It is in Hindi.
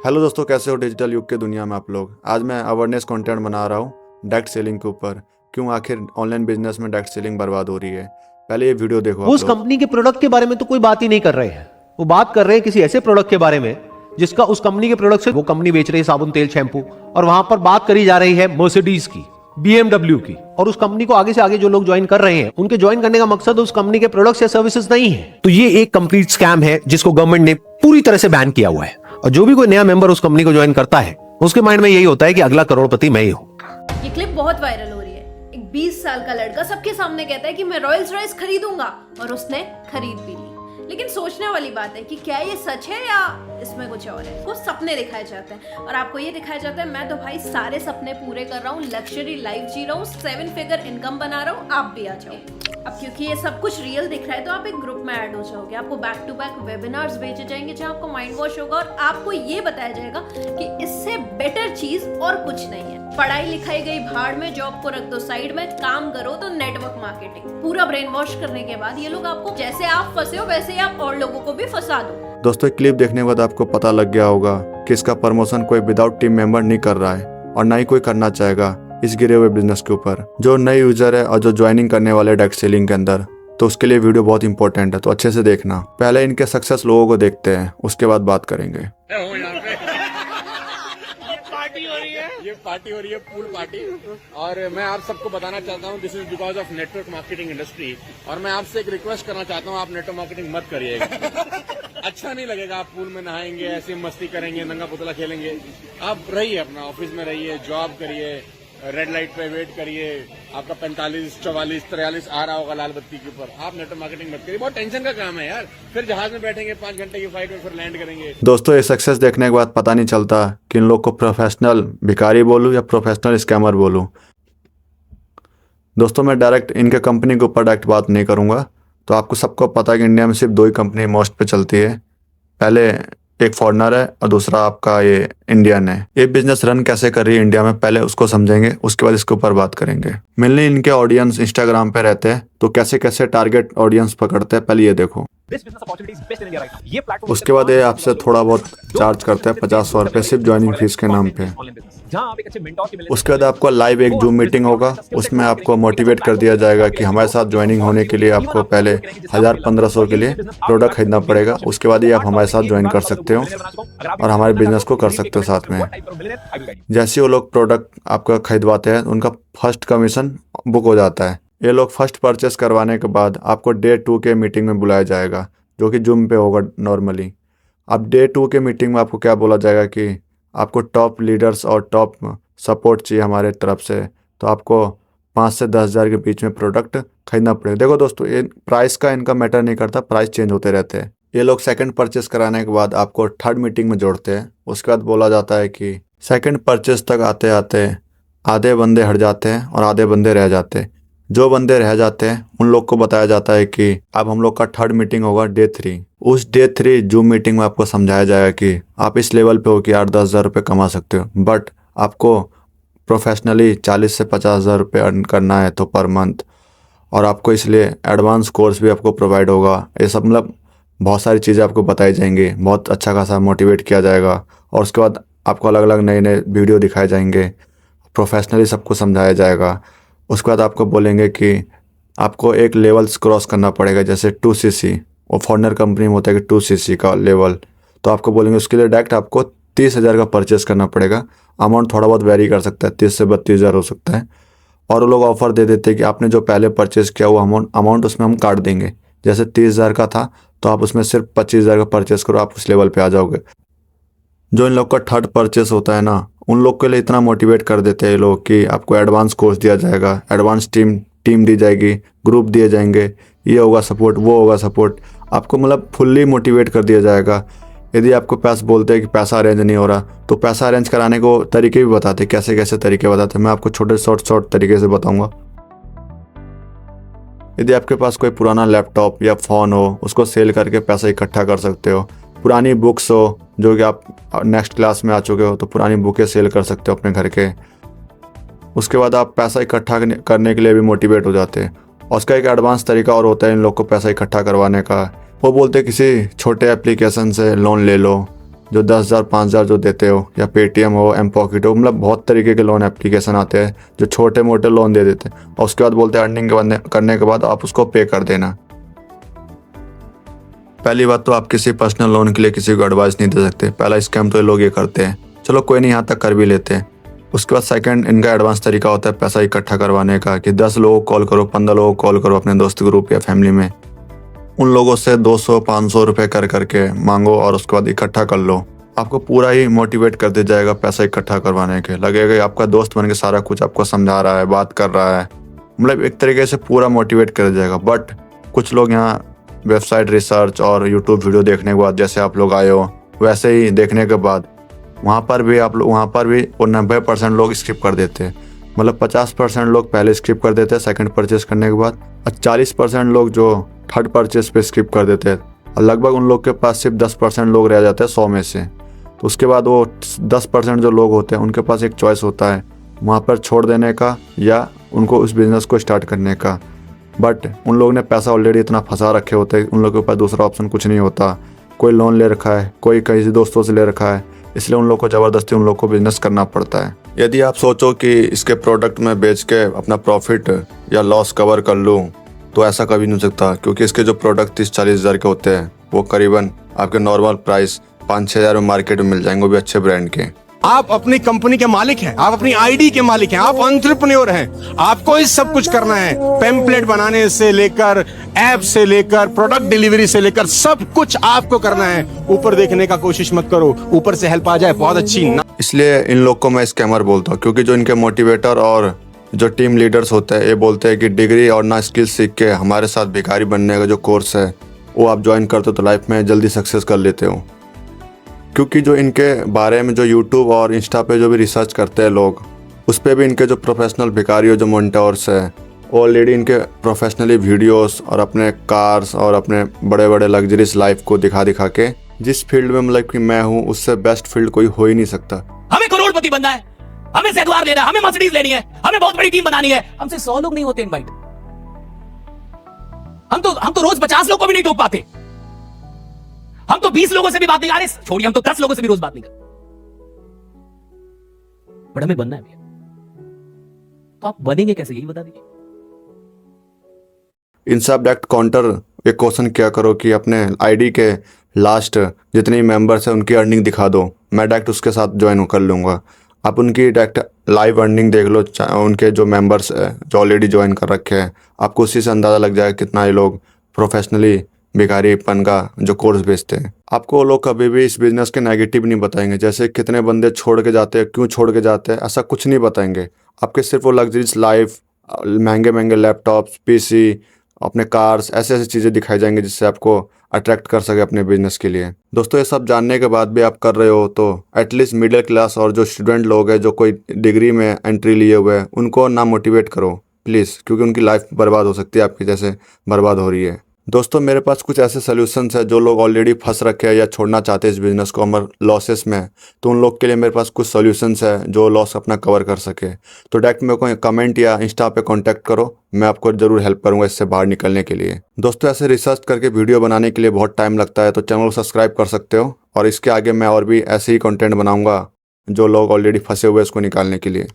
हेलो दोस्तों, कैसे हो डिजिटल युग के दुनिया में आप लोग। आज मैं अवेयरनेस कंटेंट बना रहा हूँ डायरेक्ट सेलिंग के ऊपर। क्यों आखिर ऑनलाइन बिजनेस में डायरेक्ट सेलिंग बर्बाद हो रही है। पहले ये वीडियो देखो वो आप उस लोग। कंपनी के प्रोडक्ट के बारे में तो कोई बात ही नहीं कर रहे हैं। वो बात कर रहे हैं किसी ऐसे प्रोडक्ट के बारे में जिसका उस कंपनी के प्रोडक्ट से वो कंपनी बेच रही है साबुन, तेल, शैंपू, और वहां पर बात करी जा रही है मर्सिडीज की, BMW की। और उस कंपनी को आगे से आगे जो लोग ज्वाइन कर रहे हैं उनके ज्वाइन करने का मकसद उस कंपनी के प्रोडक्ट्स या सर्विसेज नहीं है। तो ये एक कंप्लीट स्कैम है जिसको गवर्नमेंट ने पूरी तरह से बैन किया हुआ है। और जो भी कोई नया मेंबर उस कंपनी को ज्वाइन करता है उसके माइंड में यही होता है कि अगला करोड़पति मैं ही हूं। ये क्लिप बहुत वायरल हो रही है। एक 20 साल का लड़का सबके सामने कहता है कि मैं रॉयल्स रॉयस खरीदूंगा, और उसने खरीद भी ली। लेकिन सोचने वाली बात है कि क्या ये सच है या इसमें कुछ और है। वो सपने दिखाए जाते हैं और आपको ये दिखाया जाता है मैं तो भाई सारे सपने पूरे कर रहा हूँ, लग्जरी लाइफ जी रहा हूँ, 7 फिगर इनकम बना रहा हूँ, आप भी आ जाओ। अब क्योंकि ये सब कुछ रियल दिख रहा है तो आप एक ग्रुप में ऐड हो जाओगे। आपको बैक टू बैक वेबिनार्स भेजे जाएंगे जहां आपको माइंड वॉश होगा और आपको ये बताया जाएगा कि इससे बेटर चीज और कुछ नहीं है। पढ़ाई लिखाई गई भाड़ में, जॉब को रख दो साइड में, काम करो तो नेटवर्क मार्केटिंग। पूरा ब्रेन वॉश करने के बाद ये लोग आपको जैसे आप फंसे हो वैसे ही आप और लोगों को भी फंसा दो। दोस्तों, क्लिप देखने के बाद आपको पता लग गया होगा कि इसका प्रमोशन कोई विदाउट टीम मेंबर नहीं कर रहा है और ना ही कोई करना चाहेगा इस गिरे हुए बिजनेस के ऊपर। जो नए यूजर है और जो ज्वाइनिंग करने वाले डायरेक्ट सेलिंग के अंदर, तो उसके लिए वीडियो बहुत इंपॉर्टेंट है, तो अच्छे से देखना। पहले इनके सक्सेस लोगों को देखते हैं, उसके बाद बात करेंगे। ये पार्टी हो रही है पूल पार्टी, और मैं आप सबको बताना चाहता हूँ this is because of network marketing industry. और मैं आपसे एक रिक्वेस्ट करना चाहता हूँ, आप नेटवर्क मार्केटिंग मत करिएगा। अच्छा नहीं लगेगा। आप पूल में नहाएंगे, ऐसे मस्ती करेंगे, नंगा पुतला खेलेंगे। आप रहिए अपना ऑफिस में रहिए, जॉब करिए, रेड लाइट पे वेट करिए। आपका 45, 44, 43 आ रहा होगा लाल बत्ती के ऊपर। आप नेटवर्क मार्केटिंग मत करिए, बहुत टेंशन का काम है यार। फिर जहाज में बैठेंगे 5 घंटे की फ्लाइट में, फिर लैंड करेंगे। दोस्तों, ये सक्सेस देखने के बाद पता नहीं चलता कि इन लोग को प्रोफेशनल भिखारी बोलूं या प्रोफेशनल स्कैमर बोलूं। दोस्तों, मैं डायरेक्ट इनके कंपनी के ऊपर डायरेक्ट बात नहीं करूंगा। तो आपको सबको पता है कि इंडिया में सिर्फ 2 ही कंपनी मोस्ट पे चलती है। पहले एक फॉरेनर है और दूसरा आपका ये इंडियन है। ये बिजनेस रन कैसे कर रही है इंडिया में, पहले उसको समझेंगे, उसके बाद इसके ऊपर बात करेंगे। मेनली इनके ऑडियंस इंस्टाग्राम पे रहते हैं, तो कैसे कैसे टारगेट ऑडियंस पकड़ते हैं पहले ये देखो। उसके बाद ये आपसे थोड़ा बहुत चार्ज करते हैं 50-100 रुपये सिर्फ ज्वाइनिंग फीस के नाम पे। उसके बाद आपको लाइव एक जूम मीटिंग होगा, उसमें आपको मोटिवेट कर दिया जाएगा कि हमारे साथ ज्वाइनिंग होने के लिए आपको पहले 1000-1500 के लिए प्रोडक्ट खरीदना पड़ेगा। उसके बाद ही आप हमारे साथ ज्वाइन कर सकते हो और हमारे बिजनेस को कर सकते हो साथ में। जैसे वो लोग प्रोडक्ट आपका खरीदवाते हैं, उनका फर्स्ट कमीशन बुक हो जाता है। ये लोग फर्स्ट परचेस करवाने के बाद आपको डे 2 के मीटिंग में बुलाया जाएगा, जो कि जूम पे होगा नॉर्मली। अब डे 2 के मीटिंग में आपको क्या बोला जाएगा कि आपको टॉप लीडर्स और टॉप सपोर्ट चाहिए हमारे तरफ से, तो आपको 5 से 10 हज़ार के बीच में प्रोडक्ट खरीदना पड़ेगा। देखो दोस्तों, ये प्राइस का इनका मैटर नहीं करता, प्राइस चेंज होते रहते हैं। ये लोग सेकंड परचेस कराने के बाद आपको थर्ड मीटिंग में जोड़ते हैं। उसके बाद बोला जाता है कि सेकंड परचेस तक आते आते आधे बंदे हट जाते हैं और आधे बंदे रह जाते हैं। जो बंदे रह जाते हैं उन लोग को बताया जाता है कि अब हम लोग का थर्ड मीटिंग होगा डे 3। उस डे 3 जूम मीटिंग में आपको समझाया जाएगा कि आप इस लेवल पे हो कि 8-10 हज़ार रुपये कमा सकते हो, बट आपको प्रोफेशनली 40 से 50 हज़ार रुपये अर्न करना है तो पर मंथ। और आपको इसलिए एडवांस कोर्स भी आपको प्रोवाइड होगा। ये सब मतलब बहुत सारी चीज़ें आपको बताई जाएंगी, बहुत अच्छा खासा मोटिवेट किया जाएगा। और उसके बाद आपको अलग अलग नए नए वीडियो दिखाए जाएंगे, प्रोफेशनली सबको समझाया जाएगा। उसके बाद आपको बोलेंगे कि आपको एक लेवल्स क्रॉस करना पड़ेगा, जैसे 2cc, वो फॉरेनर कंपनी में होता है कि 2cc का लेवल। तो आपको बोलेंगे उसके लिए डायरेक्ट आपको 30 हज़ार का परचेस करना पड़ेगा। अमाउंट थोड़ा बहुत वेरी कर सकता है, 30 से 32 हज़ार हो सकता है। और वो लोग ऑफर दे देते हैं कि आपने जो पहले परचेस किया वो अमाउंट उसमें हम काट देंगे। जैसे 30 हज़ार का था तो आप उसमें सिर्फ 25 हज़ार का परचेस करो, आप उस लेवल पे आ जाओगे। जो इन लोग का थर्ड परचेस होता है ना, उन लोग के लिए इतना मोटिवेट कर देते हैं ये लोग कि आपको एडवांस कोर्स दिया जाएगा, एडवांस टीम दी जाएगी, ग्रुप दिए जाएंगे, ये होगा सपोर्ट, वो होगा सपोर्ट। आपको मतलब फुल्ली मोटिवेट कर दिया जाएगा। यदि आपको पैसा बोलते हैं कि पैसा अरेंज नहीं हो रहा, तो पैसा अरेंज कराने को तरीके भी बताते, कैसे कैसे तरीके बताते। मैं आपको छोटे शॉर्ट तरीके से बताऊँगा। यदि आपके पास कोई पुराना लैपटॉप या फ़ोन हो, उसको सेल करके पैसा इकट्ठा कर सकते हो। पुरानी बुक्स हो, जो कि आप नेक्स्ट क्लास में आ चुके हो, तो पुरानी बुकें सेल कर सकते हो अपने घर के। उसके बाद आप पैसा इकट्ठा करने के लिए भी मोटिवेट हो जाते हैं। और उसका एक एडवांस तरीका और होता है इन लोग को पैसा इकट्ठा करवाने का। वो बोलते हैं किसी छोटे एप्लीकेशन से लोन ले लो, जो 10,000 5,000 जो देते हो, या पेटीएम हो, एम पॉकेट हो, मतलब बहुत तरीके के लोन एप्लीकेशन आते हैं जो छोटे मोटे लोन दे देते हैं और उसके बाद बोलते हैं अर्निंग करने के बाद आप उसको पे कर देना। पहली बात तो आप किसी पर्सनल लोन के लिए किसी को एडवाइस नहीं दे सकते, पहला स्कैम तो ये लोग ये करते हैं, चलो कोई नहीं यहाँ तक कर भी लेते हैं। उसके बाद सेकंड इनका एडवांस तरीका होता है पैसा इकट्ठा करवाने का, कि 10 लोगों को कॉल करो, 15 लोगों को कॉल करो अपने दोस्त ग्रुप या फैमिली में, उन लोगों से 200-500 रुपये कर करके मांगो और उसके बाद इकट्ठा कर लो। आपको पूरा ही मोटिवेट कर दिया जाएगा पैसा इकट्ठा करवाने के, लगेगा कि आपका दोस्त बन के सारा कुछ आपको समझा रहा है, बात कर रहा है, मतलब एक तरीके से पूरा मोटिवेट कर जाएगा। बट कुछ लोग यहाँ वेबसाइट रिसर्च और यूट्यूब वीडियो देखने के बाद, जैसे आप लोग आए हो वैसे ही देखने के बाद वहाँ पर भी वो 90% लोग स्किप कर देते हैं, मतलब 50% लोग पहले स्किप कर देते हैं सेकंड परचेस करने के बाद, और 40% लोग जो थर्ड परचेस पे स्किप कर देते हैं, और लगभग उन लोग के पास सिर्फ 10% लोग रह जाते हैं 100 में से। तो उसके बाद वो 10% जो लोग होते हैं उनके पास एक चॉइस होता है वहाँ पर छोड़ देने का या उनको उस बिज़नेस को स्टार्ट करने का। बट उन लोगों ने पैसा ऑलरेडी इतना फंसा रखे होते हैं, उन लोगों के पास दूसरा ऑप्शन कुछ नहीं होता, कोई लोन ले रखा है, कोई कहीं दोस्तों से ले रखा है, इसलिए उन लोग को ज़बरदस्ती उन लोग को बिजनेस करना पड़ता है। यदि आप सोचो कि इसके प्रोडक्ट में बेच के अपना प्रॉफिट या लॉस कवर कर लूँ, तो ऐसा कभी नहीं हो सकता, क्योंकि इसके जो प्रोडक्ट 30-40 हज़ार के होते हैं वो करीबन आपके नॉर्मल प्राइस 5-6 हज़ार में मार्केट में मिल जाएंगे, वो भी अच्छे ब्रांड के। आप अपनी कंपनी के मालिक हैं, आप अपनी आईडी के मालिक हैं, आप एंटरप्रेन्योर हैं। आपको ही सब कुछ करना है, पेम्पलेट बनाने से लेकर ऐप से लेकर प्रोडक्ट डिलीवरी से लेकर सब कुछ आपको करना है। ऊपर देखने का कोशिश मत करो, ऊपर से हेल्प आ जाए बहुत अच्छी ना। इसलिए इन लोग को मैं स्कैमर बोलता हूँ, क्योंकि जो इनके मोटिवेटर और जो टीम लीडर्स होते हैं ये बोलते हैं कि डिग्री और ना स्किल सीख के हमारे साथ भिखारी बनने का जो कोर्स है वो आप ज्वाइन करते हो तो लाइफ में जल्दी सक्सेस कर लेते हो। क्योंकि जो इनके बारे में जो यूट्यूब और इंस्टा पे जो भी रिसर्च करते हैं लोग, उस पर भी इनके जो प्रोफेशनल भिखारी हो जो मोन्टोर्स है ऑलरेडी इनके प्रोफेशनली वीडियोस और अपने कार्स और अपने बड़े बड़े लग्जरीज लाइफ को दिखा के जिस फील्ड में मतलब कि मैं हूँ उससे बेस्ट फील्ड कोई हो ही नहीं सकता। हमें करोड़पति बनना है, हमें जगुआर लेना है, हमें मर्सिडीज लेनी है, हमें बहुत बड़ी टीम बनानी है। हमसे 100 लोग नहीं होते इनवाइट, हम तो रोज 50 लोग को भी नहीं टोक पाते। हम तो 20 लोगों से भी बात नहीं, अरे छोड़िए, हम तो 10 लोगों से भी रोज बात नहीं करते। बट हमें बनना है भैया, तो आप बनेंगे कैसे यही बता दीजिए। इनसे आप डायरेक्ट काउंटर एक क्वेश्चन क्या करो कि अपने आईडी के लास्ट जितने मेंबर्स हैं उनकी अर्निंग दिखा दो, मैं डायरेक्ट उसके साथ ज्वाइन कर लूँगा। आप उनकी डायरेक्ट लाइव अर्निंग देख लो, उनके जो मेंबर्स हैं जो ऑलरेडी ज्वाइन कर रखे हैं, आपको उसी से अंदाज़ा लग जाएगा कितना ये लोग प्रोफेशनली भिखारीपन का जो कोर्स बेचते हैं। आपको वो लोग कभी भी इस बिज़नेस के नेगेटिव नहीं बताएंगे, जैसे कितने बंदे छोड़ के जाते हैं, क्यों छोड़ के जाते हैं, ऐसा कुछ नहीं बताएंगे। आपके सिर्फ वो लग्जरीज लाइफ, महंगे महंगे लैपटॉप्स, पीसी, अपने कार्स, ऐसे ऐसी चीज़ें दिखाई जाएंगे जिससे आपको अट्रैक्ट कर सके अपने बिजनेस के लिए। दोस्तों ये सब जानने के बाद भी आप कर रहे हो तो एटलीस्ट मिडिल क्लास और जो स्टूडेंट लोग हैं जो कोई डिग्री में एंट्री लिए हुए हैं उनको ना मोटिवेट करो प्लीज़, क्योंकि उनकी लाइफ बर्बाद हो सकती है आपकी जैसे बर्बाद हो रही है। दोस्तों मेरे पास कुछ ऐसे सोल्यूशंस है जो लोग ऑलरेडी फंस रखे हैं या छोड़ना चाहते हैं इस बिज़नेस को हमारे लॉसेस में, तो उन लोग के लिए मेरे पास कुछ सोल्यूशंस है जो लॉस अपना कवर कर सके। तो डायरेक्ट मेरे को कमेंट या इंस्टा पे कांटेक्ट करो, मैं आपको ज़रूर हेल्प करूंगा इससे बाहर निकलने के लिए। दोस्तों ऐसे रिसर्च करके वीडियो बनाने के लिए बहुत टाइम लगता है, तो चैनल को सब्सक्राइब कर सकते हो और इसके आगे मैं और भी ऐसे ही कंटेंट बनाऊँगा जो लोग ऑलरेडी फंसे हुए हैं उसको निकालने के लिए।